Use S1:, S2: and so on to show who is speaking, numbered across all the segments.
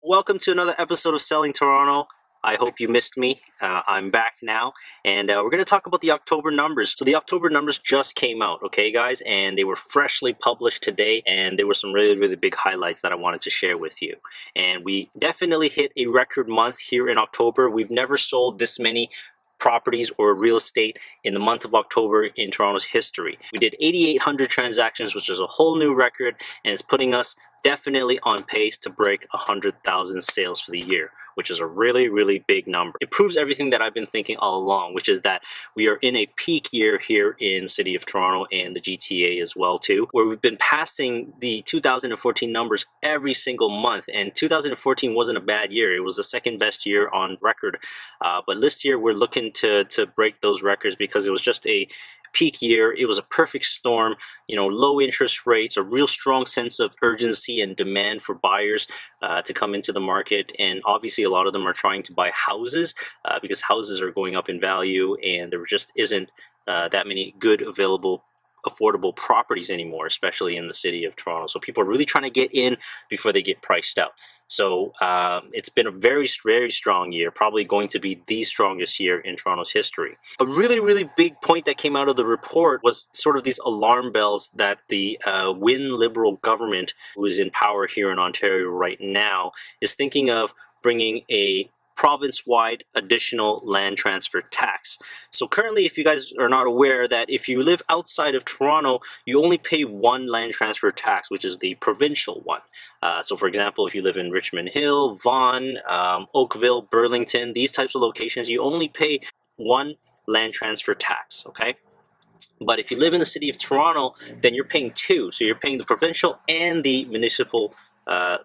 S1: Welcome to another episode of Selling Toronto. I hope you missed me. I'm back now, and we're going to talk about the October numbers. So the October numbers just came out, okay, guys, and they were freshly published today, and there were some really big highlights that I wanted to share with you. And we definitely hit a record month here in October. We've never sold this many properties or real estate in the month of October in Toronto's history. We did 8,800 transactions, which is a whole new record, and it's putting us definitely on pace to break 100,000 sales for the year, which is a really big number. It proves everything that I've been thinking all along, which is that we are in a peak year here in City of Toronto and the GTA as well too, where we've been passing the 2014 numbers every single month. And 2014 wasn't a bad year. It was the second best year on record. But this year we're looking to break those records because it was just a peak year. It was a perfect storm, low interest rates, a real strong sense of urgency and demand for buyers to come into the market. And obviously a lot of them are trying to buy houses because houses are going up in value, and there just isn't that many good available affordable properties anymore, especially in the city of Toronto. So people are really trying to get in before they get priced out. So it's been a very strong year, probably going to be the strongest year in Toronto's history. A really big point that came out of the report was sort of these alarm bells that the Wynne Liberal government, who is in power here in Ontario right now, is thinking of bringing a province-wide additional land transfer tax. So currently, if you guys are not aware, that if you live outside of Toronto, you only pay one land transfer tax, which is the provincial one. So for example, if you live in Richmond Hill, Vaughan, Oakville, Burlington, these types of locations, you only pay one land transfer tax, okay? But if you live in the city of Toronto, then you're paying two. So you're paying the provincial and the municipal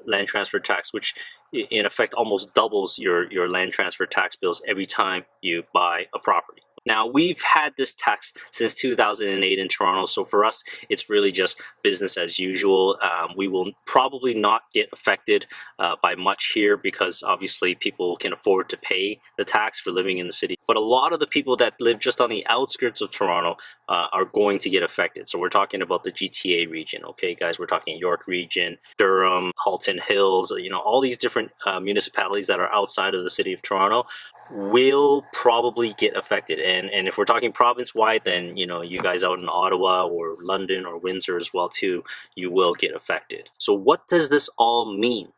S1: land transfer tax, which in effect almost doubles your land transfer tax bills every time you buy a property. Now, we've had this tax since 2008 in Toronto, so for us, it's really just business as usual. We will probably not get affected by much here because obviously people can afford to pay the tax for living in the city. But a lot of the people that live just on the outskirts of Toronto are going to get affected. So we're talking about the GTA region, okay, guys? We're talking York region, Durham, Halton Hills, all these different municipalities that are outside of the city of Toronto will probably get affected. And if we're talking province-wide, then you guys out in Ottawa or London or Windsor as well too, you will get affected. So what does this all mean?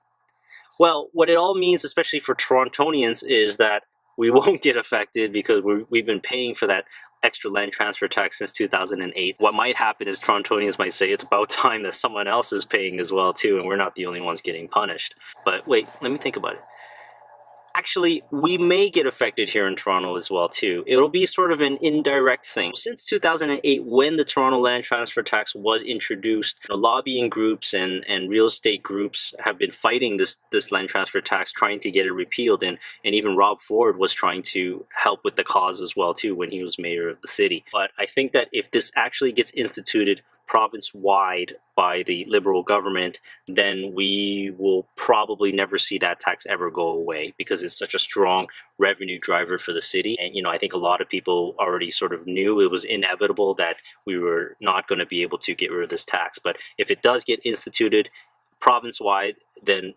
S1: Well, what it all means, especially for Torontonians, is that we won't get affected because we've been paying for that extra land transfer tax since 2008. What might happen is Torontonians might say it's about time that someone else is paying as well too, and we're not the only ones getting punished. But wait, let me think about it. Actually, we may get affected here in Toronto as well too. It'll be sort of an indirect thing. Since 2008, when the Toronto land transfer tax was introduced, lobbying groups and real estate groups have been fighting this land transfer tax, trying to get it repealed, and even Rob Ford was trying to help with the cause as well too when he was mayor of the city. But I think that if this actually gets instituted province-wide by the Liberal government, then we will probably never see that tax ever go away because it's such a strong revenue driver for the city. And I think a lot of people already sort of knew it was inevitable that we were not going to be able to get rid of this tax. But if it does get instituted province-wide, then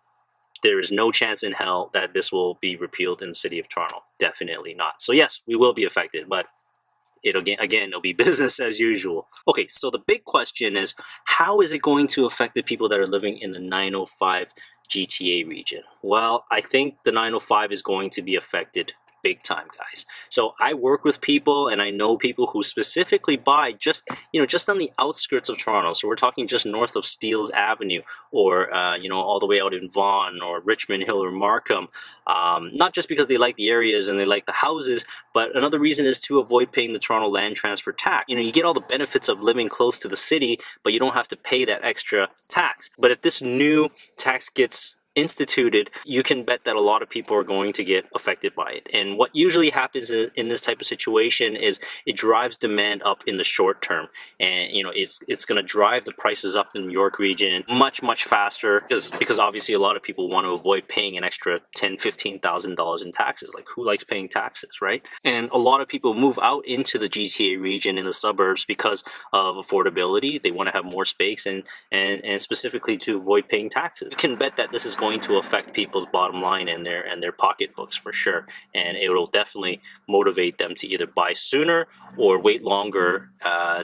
S1: there is no chance in hell that this will be repealed in the city of Toronto. Definitely not. So yes, we will be affected, but it'll be business as usual. Okay, so the big question is, how is it going to affect the people that are living in the 905 GTA region? Well, I think the 905 is going to be affected big time, guys. So I work with people and I know people who specifically buy just on the outskirts of Toronto. So we're talking just north of Steeles Avenue or all the way out in Vaughan or Richmond Hill or Markham. Not just because they like the areas and they like the houses, but another reason is to avoid paying the Toronto land transfer tax. You get all the benefits of living close to the city, but you don't have to pay that extra tax. But if this new tax gets instituted, you can bet that a lot of people are going to get affected by it. And what usually happens in this type of situation is it drives demand up in the short term, and it's going to drive the prices up in the York region much faster because obviously a lot of people want to avoid paying an extra $10,000-$15,000 in taxes. Like, who likes paying taxes, right? And a lot of people move out into the GTA region in the suburbs because of affordability. They want to have more space and specifically to avoid paying taxes. You can bet that this is going going to affect people's bottom line and their pocketbooks for sure, and it will definitely motivate them to either buy sooner or wait longer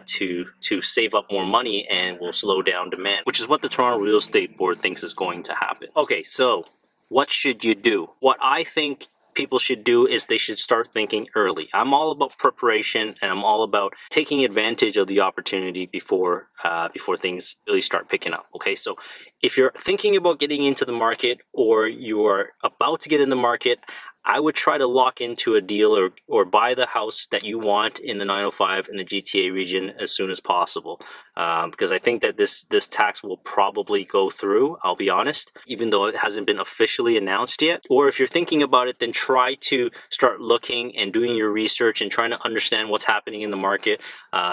S1: to save up more money, and will slow down demand, which is what the Toronto Real Estate Board thinks is going to happen. Okay, so what should you do? What I think people should do is they should start thinking early. I'm all about preparation, and I'm all about taking advantage of the opportunity before things really start picking up. Okay, so if you're thinking about getting into the market, or you are about to get in the market, I would try to lock into a deal or buy the house that you want in the 905 in the GTA region as soon as possible, because I think that this tax will probably go through, I'll be honest, even though it hasn't been officially announced yet. Or if you're thinking about it, then try to start looking and doing your research and trying to understand what's happening in the market,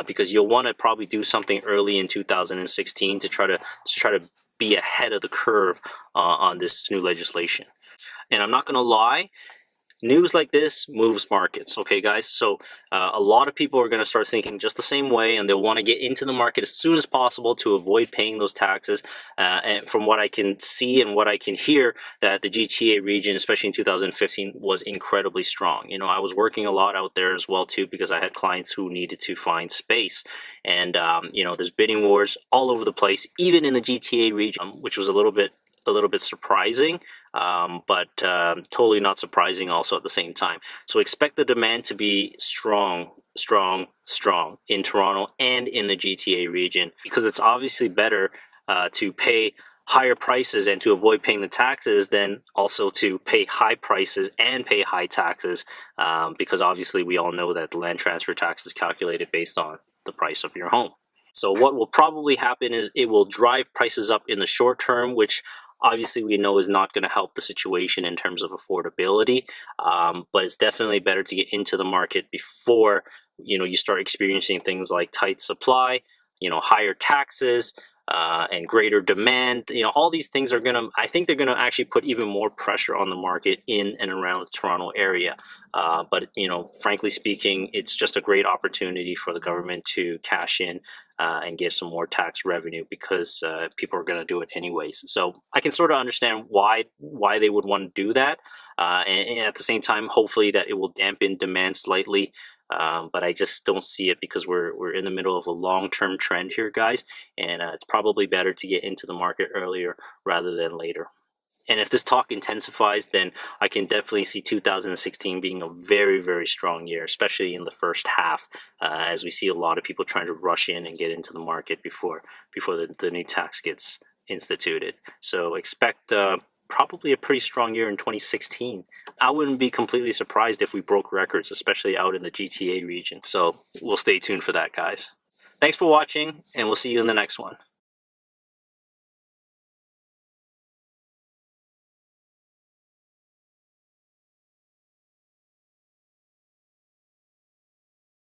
S1: because you'll want to probably do something early in 2016 to try to be ahead of the curve on this new legislation. And I'm not going to lie, news like this moves markets, okay, guys? So a lot of people are going to start thinking just the same way, and they'll want to get into the market as soon as possible to avoid paying those taxes. And from what I can see and what I can hear, that the GTA region, especially in 2015, was incredibly strong. You know, I was working a lot out there as well, too, because I had clients who needed to find space. And, you know, there's bidding wars all over the place, even in the GTA region, which was a little bit surprising, but totally not surprising also at the same time. So expect the demand to be strong in Toronto and in the GTA region, because it's obviously better to pay higher prices and to avoid paying the taxes than also to pay high prices and pay high taxes, because obviously we all know that the land transfer tax is calculated based on the price of your home. So what will probably happen is it will drive prices up in the short term, which obviously we know is not going to help the situation in terms of affordability, but it's definitely better to get into the market before, you know, you start experiencing things like tight supply, you know, higher taxes, and greater demand. You know, all these things are I think they're gonna actually put even more pressure on the market in and around the Toronto area. But, you know, frankly speaking, it's just a great opportunity for the government to cash in and get some more tax revenue, because people are going to do it anyways. So I can sort of understand why they would want to do that, and at the same time, hopefully that it will dampen demand slightly. But I just don't see it, because we're in the middle of a long-term trend here, guys, and it's probably better to get into the market earlier rather than later. And if this talk intensifies, then I can definitely see 2016 being a very, very strong year, especially in the first half, as we see a lot of people trying to rush in and get into the market before the new tax gets instituted. So expect probably a pretty strong year in 2016. I wouldn't be completely surprised if we broke records, especially out in the GTA region. So we'll stay tuned for that, guys. Thanks for watching, and we'll see you in the next one.